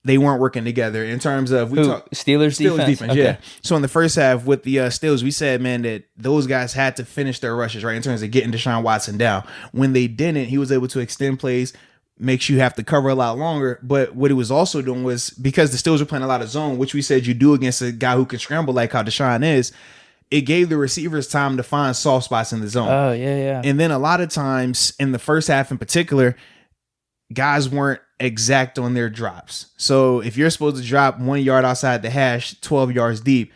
they weren't working together in terms of Steelers defense. Okay. Yeah. So in the first half with the Steelers, we said, man, that those guys had to finish their rushes, right, in terms of getting Deshaun Watson down. When they didn't, he was able to extend plays, makes you have to cover a lot longer. But what he was also doing was, because the Steelers were playing a lot of zone, which we said you do against a guy who can scramble like how Deshaun is, it gave the receivers time to find soft spots in the zone. Oh, yeah. And then a lot of times in the first half in particular, guys weren't exact on their drops. So if you're supposed to drop 1 yard outside the hash, 12 yards deep,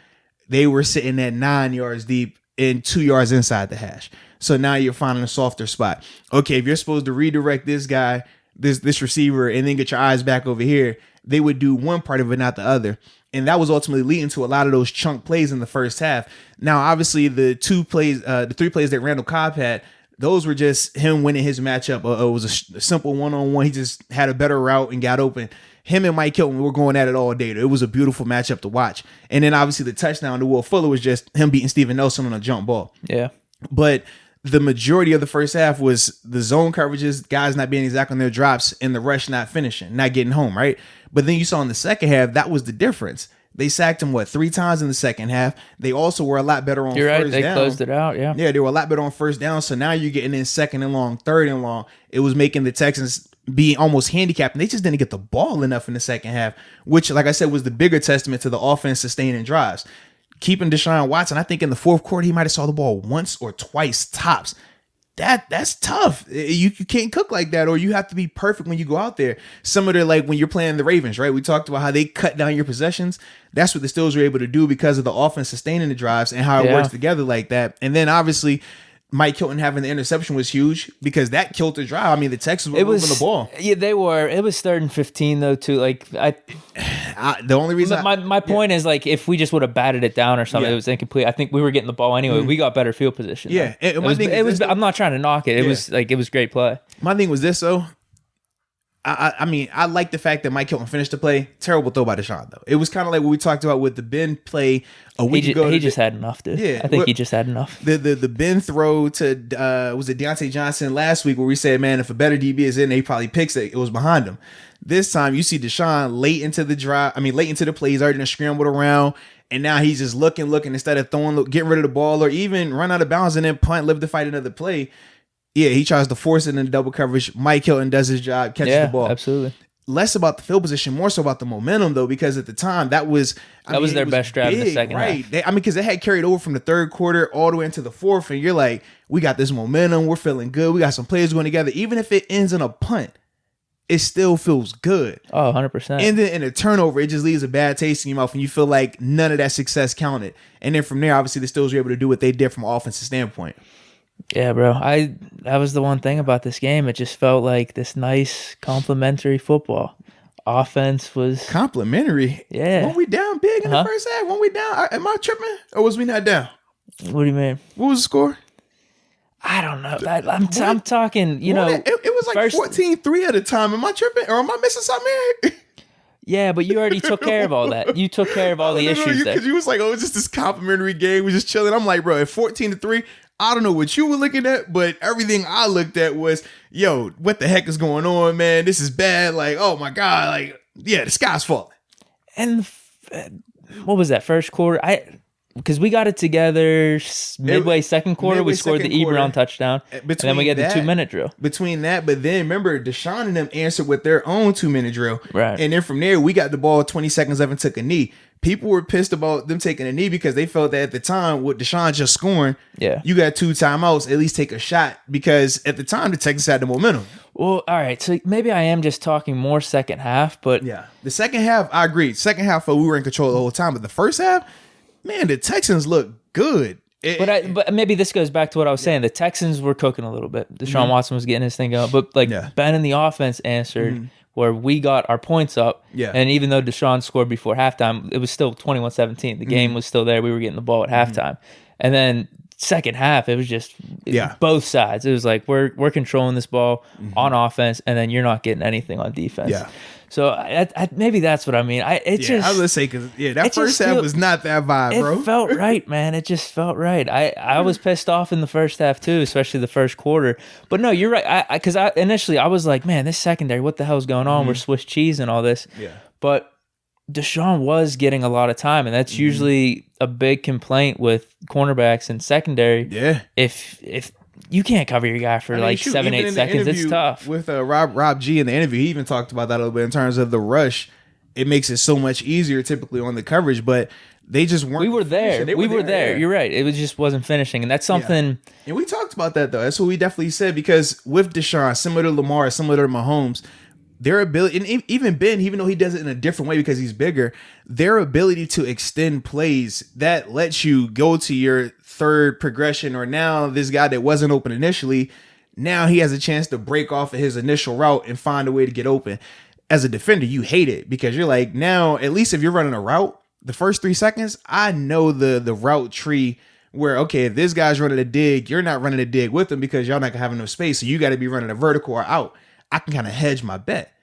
they were sitting at 9 yards deep and 2 yards inside the hash. So now you're finding a softer spot. Okay, if you're supposed to redirect this guy, this receiver, and then get your eyes back over here, they would do one part of it, not the other. And that was ultimately leading to a lot of those chunk plays in the first half. Now, obviously, the 3 plays that Randall Cobb had, those were just him winning his matchup. It was a simple one-on-one. He just had a better route and got open. Him and Mike Hilton were going at it all day. It was a beautiful matchup to watch. And then obviously the touchdown to Will Fuller was just him beating Steven Nelson on a jump ball. Yeah. But the majority of the first half was the zone coverages, guys not being exact on their drops, and the rush not finishing, not getting home, right? But then you saw in the second half, that was the difference. They sacked him, 3 times in the second half. They also were a lot better on You're first right. They down. closed it out, yeah. Yeah, they were a lot better on first down. So now you're getting in second and long, third and long. It was making the Texans be almost handicapped. And they just didn't get the ball enough in the second half, which, like I said, was the bigger testament to the offense sustaining drives. Keeping Deshaun Watson, I think in the fourth quarter, he might have saw the ball once or twice tops. That's tough. You can't cook like that, or you have to be perfect when you go out there. Similar to like when you're playing the Ravens, right? We talked about how they cut down your possessions. That's what the Steelers were able to do because of the offense sustaining the drives and how it works together like that. And then obviously Mike Hilton having the interception was huge because that killed the drive. I mean, the Texans were moving the ball. Yeah, they were. It was 3rd and 15 though, too. Like the only reason my point is, like, if we just would have batted it down or something, it was incomplete. I think we were getting the ball anyway. We got better field position. Yeah, it was. I'm not trying to knock it. It was great play. My thing was this though. I mean, I like the fact that Mike Hilton finished the play. Terrible throw by Deshaun, though. It was kind of like what we talked about with the Ben play a week ago. He just had enough, dude. Yeah, I think he just had enough. The Ben throw to, was it Deontay Johnson last week where we said, man, if a better DB is in, he probably picks it. It was behind him. This time, you see Deshaun late into the play. He's already scrambled around. And now he's just looking instead of getting rid of the ball or even run out of bounds and then punt, live to fight another play. Yeah, he tries to force it in double coverage. Mike Hilton does his job, catches the ball. Absolutely. Less about the field position, more so about the momentum, though, because at the time that was their best drive in the second half. Because they had carried over from the third quarter all the way into the fourth, and you're like, we got this momentum, we're feeling good, we got some players going together. Even if it ends in a punt, it still feels good. Oh, 100%. And then in a turnover, it just leaves a bad taste in your mouth, and you feel like none of that success counted. And then from there, obviously, the Steelers were able to do what they did from an offensive standpoint. Yeah, bro. That was the one thing about this game. It just felt like this nice complementary football. Offense was complementary. Yeah. Weren't we down big in the first half? Weren't we down? Am I tripping? Or was we not down? What do you mean? What was the score? I don't know. I'm talking, you know. It was like 14-3 at a time. Am I tripping? Or am I missing something here? Yeah, but you already took care of all that. You took care of all the issues there. Because you was like, oh, it's just this complimentary game. We're just chilling. I'm like, bro, at 14-3, I don't know what you were looking at, but everything I looked at was, yo, what the heck is going on, man? This is bad. Like, oh my God. Like, yeah, the sky's falling. And what was that first quarter? Because we got it together midway second quarter. We scored the Ebron touchdown. And then we get the 2-minute drill. Between that, but then remember, Deshaun and them answered with their own 2-minute drill. Right. And then from there, we got the ball 20 seconds left and took a knee. People were pissed about them taking a knee because they felt that at the time, with Deshaun just scoring, you got 2 timeouts, at least take a shot. Because at the time, the Texans had the momentum. Well, all right. So maybe I am just talking more second half, but... Yeah. The second half, I agree. Second half, we were in control the whole time. But the first half... Man, the Texans look good. But maybe this goes back to what I was saying. The Texans were cooking a little bit. Deshaun Watson was getting his thing going. But Ben and the offense answered where we got our points up. Yeah. And even though Deshaun scored before halftime, it was still 21-17. The game was still there. We were getting the ball at halftime. And then second half, it was just both sides. It was like we're controlling this ball on offense, and then you're not getting anything on defense. Yeah. So maybe that's what I mean. I was gonna say because that first half was not that vibe, bro. It felt right, man. It just felt right. I was pissed off in the first half too, especially the first quarter. But no, you're right. Because initially I was like, man, this secondary, what the hell's going on? We're Swiss cheese and all this. Yeah. But Deshaun was getting a lot of time, and that's usually a big complaint with cornerbacks and secondary. Yeah. If you can't cover your guy for 7-8 seconds, it's tough. With Rob G in the interview, he even talked about that a little bit in terms of the rush. It makes it so much easier typically on the coverage, but they just weren't. We were there. We were there. Yeah. You're right. It just wasn't finishing, and that's something. Yeah. And we talked about that, though. That's what we definitely said, because with Deshaun, similar to Lamar, similar to Mahomes, their ability, and even Ben, even though he does it in a different way because he's bigger, their ability to extend plays that lets you go to your third progression, or now this guy that wasn't open initially, now he has a chance to break off of his initial route and find a way to get open. As a defender, you hate it because you're like, now, at least if you're running a route, the first 3 seconds, I know the route tree where, okay, if this guy's running a dig, you're not running a dig with him because y'all not gonna have enough space. So you got to be running a vertical or out. I can kind of hedge my bet.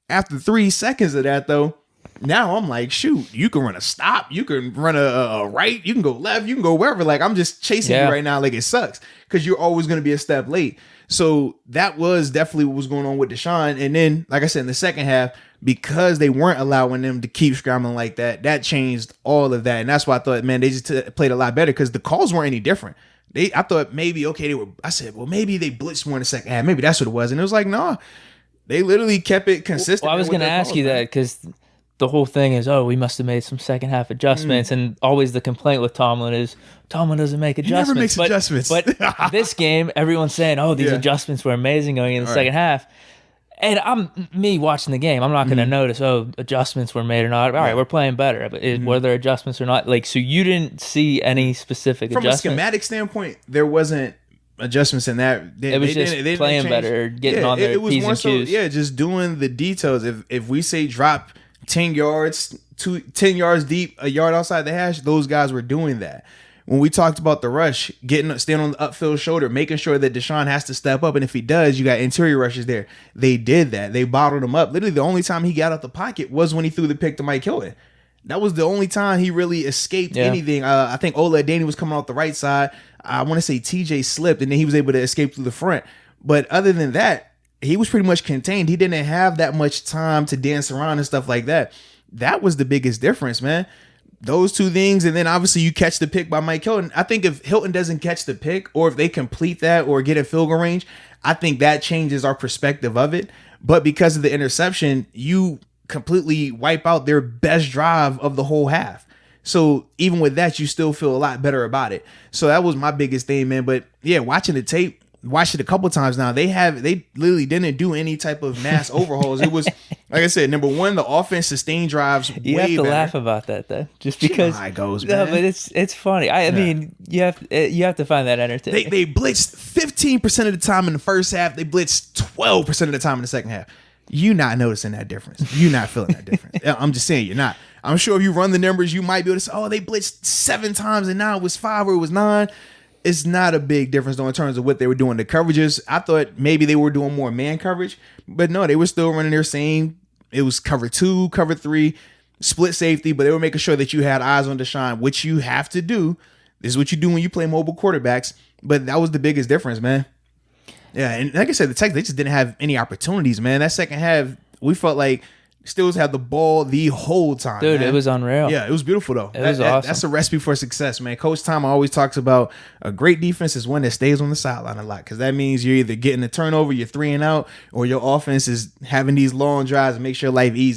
After 3 seconds of that, though, now I'm like, shoot, you can run a stop, you can run a right, you can go left, you can go wherever. Like, I'm just chasing you right now. Like, it sucks because you're always going to be a step late. So that was definitely what was going on with Deshaun. And then, like I said, in the second half, because they weren't allowing them to keep scrambling like that, that changed all of that. And that's why I thought, man, they just played a lot better because the calls weren't any different. I thought maybe, okay, I said, well, maybe they blitzed more in the second half. Maybe that's what it was. And it was like, no, they literally kept it consistent. Well, I was going to ask you that because the whole thing is, we must have made some second half adjustments. And always the complaint with Tomlin is Tomlin doesn't make adjustments. He never makes adjustments. But this game, everyone's saying, these adjustments were amazing going in the second half. And me watching the game, I'm not going to notice, adjustments were made or not. All right, we're playing better. But were there adjustments or not? Like, so you didn't see any specific adjustments? From a schematic standpoint, there wasn't adjustments in that. It was just playing better, getting on their P's and Q's. Just doing the details. If we say drop 10 yards, 10 yards deep, a yard outside the hash, those guys were doing that. When we talked about the rush, staying on the upfield shoulder, making sure that Deshaun has to step up, and if he does, you got interior rushes there. They did that. They bottled him up. Literally, the only time he got out the pocket was when he threw the pick to Mike Hilton. That was the only time he really escaped anything. I think Ola Danny was coming off the right side. I want to say TJ slipped, and then he was able to escape through the front. But other than that, he was pretty much contained. He didn't have that much time to dance around and stuff like that. That was the biggest difference, man. Those two things, and then obviously you catch the pick by Mike Hilton. I think if Hilton doesn't catch the pick, or if they complete that or get a field goal range, I think that changes our perspective of it. But because of the interception, you completely wipe out their best drive of the whole half. So even with that, you still feel a lot better about it. So that was my biggest thing, man. But yeah, watching the tape, watched it a couple times now. They literally didn't do any type of mass overhauls. It was, like I said, number one, the offense sustained drives. You have to laugh about that though, just because. How it goes, man. No, but it's funny. I mean, you have to find that entertaining. They blitzed 15% of the time in the first half. They blitzed 12% of the time in the second half. You not noticing that difference. You not feeling that difference. I'm just saying you're not. I'm sure if you run the numbers, you might be able to say, they blitzed 7 times and now it was 5 or it was 9. It's not a big difference though in terms of what they were doing. The coverages, I thought maybe they were doing more man coverage, but no, they were still running their same. It was cover 2, cover 3, split safety, but they were making sure that you had eyes on Deshaun, which you have to do. This is what you do when you play mobile quarterbacks. But that was the biggest difference, man. Yeah, and like I said, the Texans, they just didn't have any opportunities, man. That second half, we felt like Stills had the ball the whole time. Dude, man. It was unreal. Yeah, it was beautiful, though. It was awesome. That's a recipe for success, man. Coach Tom always talks about a great defense is one that stays on the sideline a lot, because that means you're either getting a turnover, you're 3 and out, or your offense is having these long drives and makes your life easy.